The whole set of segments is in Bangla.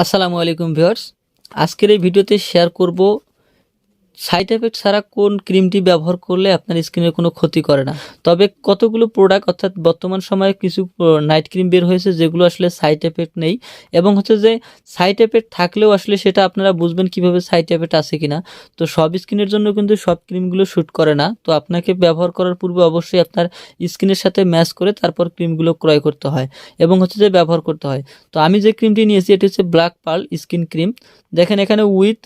আসসালামু আলাইকুম ভিউয়ার্স। আজকের এই ভিডিওতে শেয়ার করব সাইড এফেক্ট ছাড়া কোন ক্রিমটি ব্যবহার করলে আপনার স্কিনের কোনো ক্ষতি করে না। তবে কতগুলো প্রোডাক্ট অর্থাৎ বর্তমান সময়ে কিছু নাইট ক্রিম বের হয়েছে যেগুলো আসলে সাইড এফেক্ট নেই, এবং হচ্ছে যে সাইড এফেক্ট থাকলেও আসলে সেটা আপনারা বুঝবেন কিভাবে সাইড এফেক্ট আছে কিনা। তো সব স্কিনের জন্য কিন্তু সব ক্রিমগুলো শ্যুট করে না। তো আপনাকে ব্যবহার করার পূর্বে অবশ্যই আপনার স্কিনের সাথে ম্যাচ করে তারপর ক্রিমগুলো ক্রয় করতে হয় এবং হচ্ছে যে ব্যবহার করতে হয়। তো আমি যে ক্রিমটি নিয়েছি এটি হচ্ছে ব্ল্যাক পার্ল স্কিন ক্রিম। দেখেন এখানে উইথ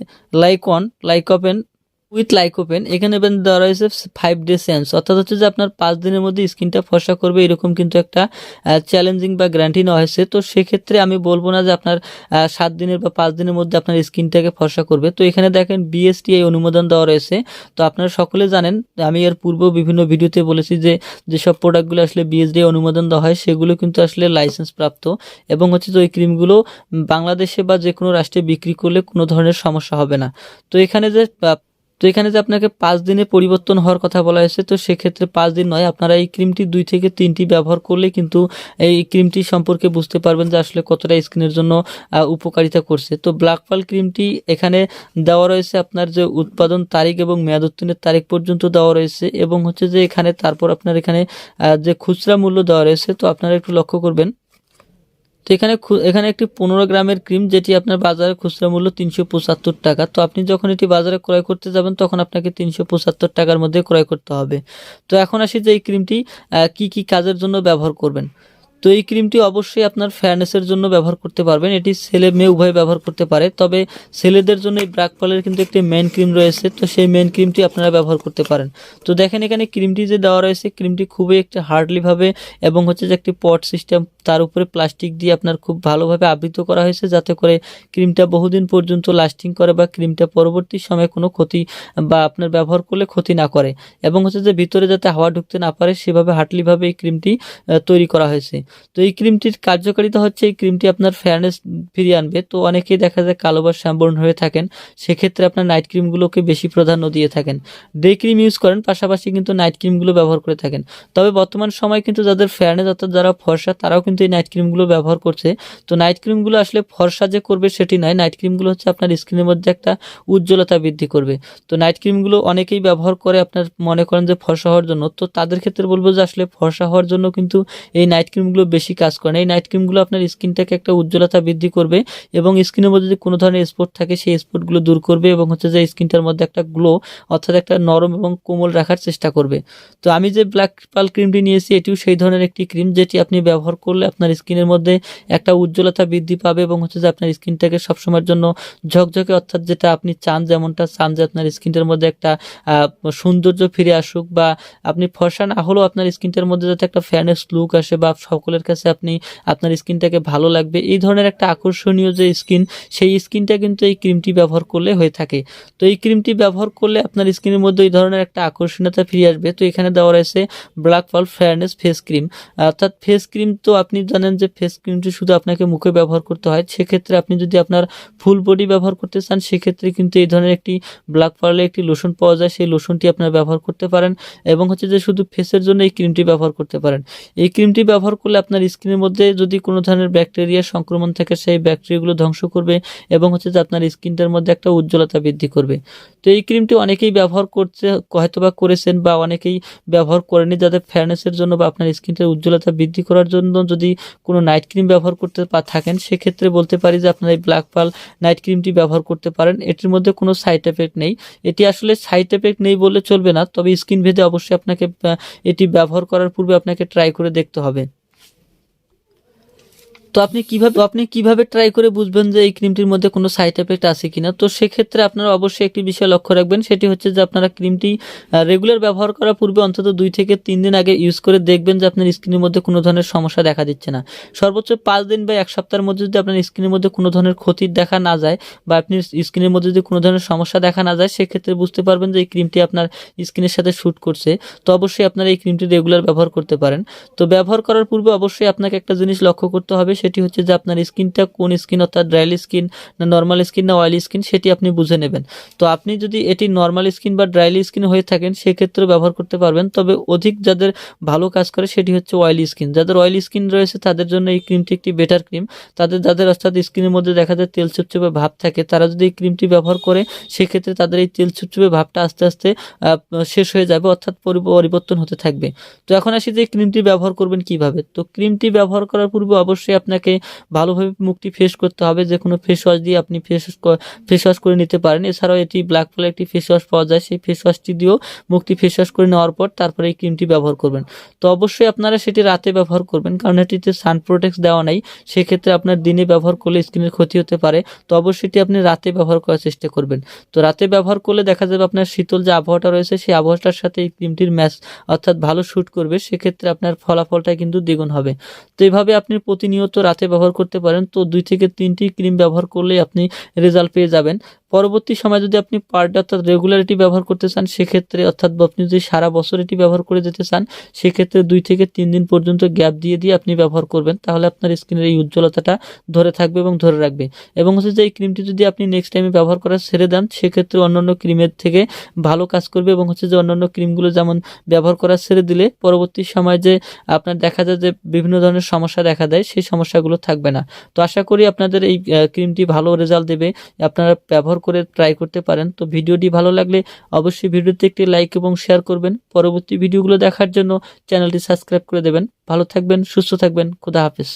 লাইকোপেন এখানে দেওয়া রয়েছে 5 ডে সেন্স, অর্থাৎ হচ্ছে যে আপনার 5 দিনের মধ্যে স্কিনটা ফর্সা করবে, এরকম কিন্তু একটা চ্যালেঞ্জিং বা গ্যারান্টি নেওয়া হয়েছে। তো সেক্ষেত্রে আমি বলবো না যে আপনার 7 দিনের বা 5 দিনের মধ্যে আপনার স্কিনটাকে ফর্সা করবে। তো এখানে দেখেন বিএসটিআই অনুমোদন দেওয়া রয়েছে। তো আপনারা সকলে জানেন, আমি এর পূর্বেও বিভিন্ন ভিডিওতে বলেছি যে যেসব প্রোডাক্টগুলো আসলে বিএসটিআই অনুমোদন দেওয়া হয় সেগুলো কিন্তু আসলে লাইসেন্স প্রাপ্ত, এবং হচ্ছে যে ওই ক্রিমগুলো বাংলাদেশে বা যে কোনো রাষ্ট্রে বিক্রি করলে কোনো ধরনের সমস্যা হবে না। তো এখানে যে আপনাকে 5 দিনে পরিবর্তন হওয়ার কথা বলা হয়েছে, তো সেক্ষেত্রে 5 দিন নয়, আপনারা এই ক্রিমটি 2 থেকে 3টি ব্যবহার করলে কিন্তু এই ক্রিমটি সম্পর্কে বুঝতে পারবেন যে আসলে কতটা স্কিনের জন্য উপকারিতা করছে। তো ব্ল্যাক পার্ল ক্রিমটি এখানে দেওয়া রয়েছে আপনার যে উৎপাদন তারিখ এবং মেয়াদ উত্তীর্ণের তারিখ পর্যন্ত দেওয়া রয়েছে, এবং হচ্ছে যে এখানে তারপর আপনার এখানে যে খুচরা মূল্য দেওয়া রয়েছে, তো আপনারা একটু লক্ষ্য করবেন। তো এখানে একটি 15 গ্রামের ক্রিম, যেটি আপনার বাজারে খুচরা মূল্য 375 টাকা। তো আপনি যখন এটি বাজারে ক্রয় করতে যাবেন তখন আপনাকে 375 টাকার মধ্যে ক্রয় করতে হবে। তো এখন আসি যে এই ক্রিমটি কি কি কাজের জন্য ব্যবহার করবেন। তো এই ক্রিমটি অবশ্যই আপনার ফেয়ারনেসের জন্য ব্যবহার করতে পারবেন। এটি ছেলে মেয়ে উভয় ব্যবহার করতে পারে, তবে ছেলেদের জন্য এই ব্ল্যাক পার্লের কিন্তু একটি মেন ক্রিম রয়েছে, তো সেই মেন ক্রিমটি আপনারা ব্যবহার করতে পারেন। তো দেখেন এখানে ক্রিমটি যে দেওয়া রয়েছে, ক্রিমটি খুবই একটি হার্ডলিভাবে এবং হচ্ছে যে একটি পট সিস্টেম, তার উপরে প্লাস্টিক দিয়ে আপনার খুব ভালোভাবে আবৃত করা হয়েছে, যাতে করে ক্রিমটা বহুদিন পর্যন্ত লাস্টিং করে বা ক্রিমটা পরবর্তী সময়ে কোনো ক্ষতি বা আপনার ব্যবহার করলে ক্ষতি না করে, এবং হচ্ছে যে ভিতরে যাতে হাওয়া ঢুকতে না পারে সেভাবে হার্ডলিভাবে এই ক্রিমটি তৈরি করা হয়েছে। তো এই ক্রিমটির কার্যকারিতা হচ্ছে, এই ক্রিমটি আপনার ফেয়ারনেস ফিরিয়ে আনবে। তো অনেকেই দেখা যায় কালো বা শ্যামবর্ণ হয়ে থাকেন, সেক্ষেত্রে আপনার নাইট ক্রিমগুলোকে বেশি প্রাধান্য দিয়ে থাকেন, ডে ক্রিম ইউজ করেন, পাশাপাশি কিন্তু নাইট ক্রিমগুলো ব্যবহার করে থাকেন। তবে বর্তমান সময় কিন্তু যাদের ফেয়ারনেস অর্থাৎ যারা ফর্সা, তারাও কিন্তু এই নাইট ক্রিমগুলো ব্যবহার করছে। তো নাইট ক্রিমগুলো আসলে ফর্সা যে করবে সেটি নয়, নাইট ক্রিমগুলো হচ্ছে আপনার স্কিনের মধ্যে একটা উজ্জ্বলতা বৃদ্ধি করবে। তো নাইট ক্রিমগুলো অনেকেই ব্যবহার করে আপনার মনে করেন যে ফর্সা হওয়ার জন্য, তো তাদের ক্ষেত্রে বলবো যে আসলে ফর্সা হওয়ার জন্য কিন্তু এই নাইট ক্রিমগুলো বেশি কাজ করে না। এই নাইট ক্রিমগুলো আপনার স্কিনটাকে একটা উজ্জ্বলতা বৃদ্ধি করবে, এবং স্কিনের মধ্যে যদি কোনো ধরনের স্পট থাকে সেই স্পটগুলো দূর করবে, এবং হচ্ছে যে স্কিনটার মধ্যে একটা গ্লো অর্থাৎ একটা নরম এবং কোমল রাখার চেষ্টা করবে। তো আমি যে ব্ল্যাক পার্ল ক্রিমটি নিয়েছি এটিও সেই ধরনের একটি ক্রিম, যেটি আপনি ব্যবহার করলে আপনার স্কিনের মধ্যে একটা উজ্জ্বলতা বৃদ্ধি পাবে, এবং হচ্ছে যে আপনার স্কিনটাকে সবসময়ের জন্য ঝকঝকে, অর্থাৎ যেটা আপনি চান, যেমনটা চান যে আপনার স্কিনটার মধ্যে একটা সৌন্দর্য ফিরে আসুক, বা আপনি ফর্সা না হলেও আপনার স্কিনটার মধ্যে যাতে একটা ফেয়ারনেস লুক আসে, বা সকলের কাছে আপনি আপনার স্কিনটাকে ভালো লাগবে, এই ধরনের একটা আকর্ষণীয় যে স্কিন, সেই স্কিনটা কিন্তু এই ক্রিমটি ব্যবহার করলে হয়ে থাকে। তো এই ক্রিমটি ব্যবহার করলে আপনার স্কিনের মধ্যে এই ধরনের একটা আকর্ষণীয়তা ফিরে আসবে। তো এখানে দেওয়া রয়েছে black pearl fairness face cream, অর্থাৎ ফেস ক্রিম। তো আপনি জানেন যে ফেস ক্রিমটি শুধু আপনাকে মুখে ব্যবহার করতে হয়, সেক্ষেত্রে আপনি যদি আপনার ফুল বডি ব্যবহার করতে চান সেক্ষেত্রে কিন্তু এই ধরনের একটি ব্ল্যাক পার্লের একটি লোশন পাওয়া যায়, সেই লোশনটি আপনারা ব্যবহার করতে পারেন, এবং হচ্ছে যে শুধু ফেসের জন্য এই ক্রিমটি ব্যবহার করতে পারেন। এই ক্রিমটি ব্যবহার করলে আপনার স্কিনের মধ্যে যদি কোনো ধরনের ব্যাকটেরিয়া সংক্রমণ থাকে সেই ব্যাকটেরিয়াগুলো ধ্বংস করবে, এবং হচ্ছে যে আপনার স্কিনটার মধ্যে একটা উজ্জ্বলতা বৃদ্ধি করবে। তো এই ক্রিমটি অনেকেই ব্যবহার করছে, হয়তোবা করেছেন, বা অনেকেই ব্যবহার করেনি, যাদের ফেয়ারনেসের জন্য বা আপনার স্কিনটার উজ্জ্বলতা বৃদ্ধি করার জন্য যদি কোনো নাইট ক্রিম ব্যবহার করতে থাকেন, সেক্ষেত্রে বলতে পারি যে আপনারা এই ব্ল্যাক পার্ল নাইট ক্রিমটি ব্যবহার করতে পারেন। এটির মধ্যে কোনো সাইড এফেক্ট নেই। এটি আসলে সাইড এফেক্ট নেই বললে চলবে না, তবে স্কিন ভেদে অবশ্যই আপনাকে এটি ব্যবহার করার পূর্বে আপনাকে ট্রাই করে দেখতে হবে। তো আপনি কিভাবে ট্রাই করে বুঝবেন যে এই ক্রিমটির মধ্যে কোনো সাইড এফেক্ট আছে কিনা। তো সেক্ষেত্রে আপনারা অবশ্যই একটি বিষয় লক্ষ্য রাখবেন, সেটি হচ্ছে যে আপনারা ক্রিমটি রেগুলার ব্যবহার করার পূর্বে অন্তত 2 থেকে 3 দিন আগে ইউজ করে দেখবেন যে আপনার স্কিনের মধ্যে কোনো ধরনের সমস্যা দেখা দিচ্ছে না। সর্বোচ্চ 5 দিন বা 1 সপ্তাহের মধ্যে যদি আপনার স্কিনের মধ্যে কোনো ধরনের ক্ষতির দেখা না যায়, বা আপনি স্কিনের মধ্যে যদি কোনো ধরনের সমস্যা দেখা না যায়, সেক্ষেত্রে বুঝতে পারবেন যে এই ক্রিমটি আপনার স্কিনের সাথে শ্যুট করছে। তো অবশ্যই আপনারা এই ক্রিমটি রেগুলার ব্যবহার করতে পারেন। তো ব্যবহার করার পূর্বে অবশ্যই আপনাকে একটা জিনিস লক্ষ্য করতে হবে, সেটি হচ্ছে যে আপনার স্কিনটা কোন স্কিন, অর্থাৎ ড্রাইলি স্কিন না নর্মাল স্কিন না অয়েলি স্কিন, সেটি আপনি বুঝে নেবেন। তো আপনি যদি এটি নর্মাল স্কিন বা ড্রাইলি স্কিন হয়ে থাকেন সেক্ষেত্রে ব্যবহার করতে পারবেন। তবে অধিক যাদের ভালো কাজ করে সেটি হচ্ছে অয়েলি স্কিন। যাদের অয়েলি স্কিন রয়েছে তাদের জন্য এই ক্রিমটি একটি বেটার ক্রিম। যাদের অর্থাৎ স্কিনের মধ্যে দেখা যায় তেল চুপচুপে ভাব থাকে, তারা যদি এই ক্রিমটি ব্যবহার করে সেক্ষেত্রে তাদের এই তেল চুপচুপে ভাবটা আস্তে আস্তে শেষ হয়ে যাবে, অর্থাৎ পরিবর্তন হতে থাকবে। তো এখন আসি যে ক্রিমটি ব্যবহার করবেন কিভাবে। তো ক্রিমটি ব্যবহার করার পূর্বে অবশ্যই আপনাকে ভালোভাবে মুখটি ফ্রেশ করতে হবে। যে কোনো ফেস ওয়াশ দিয়ে আপনি ফেস ওয়াশ করে নিতে পারেন। এছাড়াও এটি ব্ল্যাক ফ্লাই একটি ফেস ওয়াশ পাওয়া যায়, সেই ফেস ওয়াশটি দিয়েও মুখটি ফেস ওয়াশ করে নেওয়ার পর তারপরে এই ক্রিমটি ব্যবহার করবেন। তো অবশ্যই আপনারা সেটি রাতে ব্যবহার করবেন, কারণ এটিতে সান প্রোটেক্ট দেওয়া নাই। সেক্ষেত্রে আপনার দিনে ব্যবহার করলে স্কিনের ক্ষতি হতে পারে। তো অবশ্যই এটি আপনি রাতে ব্যবহার করার চেষ্টা করবেন। তো রাতে ব্যবহার করলে দেখা যাবে আপনার শীতল যে আবহাওয়াটা রয়েছে সেই আবহাওয়াটার সাথে এই ক্রিমটির ম্যাচ অর্থাৎ ভালো শ্যুট করবে, সেক্ষেত্রে আপনার ফলাফলটা কিন্তু দ্বিগুণ হবে। তো এইভাবে আপনি প্রতিনিয়ত রাতে ব্যবহার করতে পারেন। তো 2 থেকে 3টি ক্রিম ব্যবহার করলেই আপনি রেজাল্ট পেয়ে যাবেন। পরবর্তী সময় যদি আপনি পার ডে অর্থাৎ রেগুলারিটি ব্যবহার করতে চান সেক্ষেত্রে, অর্থাৎ আপনি যদি সারা বছর এটি ব্যবহার করে যেতে চান সেক্ষেত্রে 2 থেকে 3 দিন পর্যন্ত গ্যাপ দিয়ে আপনি ব্যবহার করবেন। তাহলে আপনার স্কিনের এই উজ্জ্বলতাটা ধরে থাকবে এবং ধরে রাখবে। এবং হচ্ছে যে এই ক্রিমটি যদি আপনি নেক্সট টাইমে ব্যবহার করা ছেড়ে দেন সেক্ষেত্রে অন্যান্য ক্রিমের থেকে ভালো কাজ করবে। এবং হচ্ছে যে অন্যান্য ক্রিমগুলো যেমন ব্যবহার করা ছেড়ে দিলে পরবর্তী সময় যে আপনার দেখা যায় যে বিভিন্ন ধরনের সমস্যা দেখা দেয়, সেই সমস্যাগুলো থাকবে না। তো আশা করি আপনাদের এই ক্রিমটি ভালো রেজাল্ট দেবে, আপনারা ব্যবহার করে ট্রাই করতে পারেন। তো ভিডিওটি ভালো লাগলে অবশ্যই ভিডিওতে একটি লাইক এবং শেয়ার করবেন। পরবর্তী ভিডিওগুলো দেখার জন্য চ্যানেলটি সাবস্ক্রাইব করে দেবেন। ভালো থাকবেন, সুস্থ থাকবেন, খোদা হাফেজ।